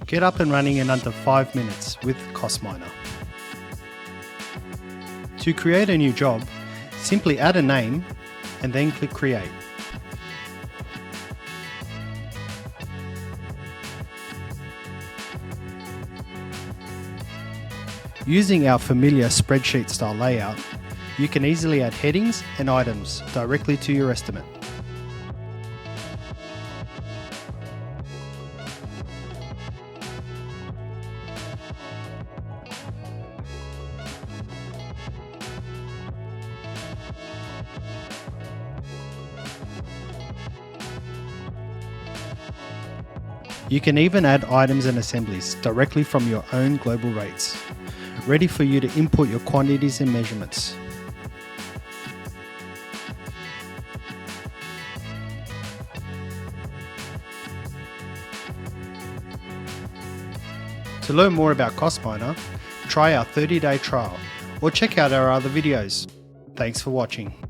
Get up and running in under 5 minutes with CostMiner. To create a new job, simply add a name and then click Create. Using our familiar spreadsheet style layout, you can easily add headings and items directly to your estimate. You can even add items and assemblies directly from your own global rates, ready for you to input your quantities and measurements. To learn more about CostMiner, try our 30-day trial or check out our other videos. Thanks for watching.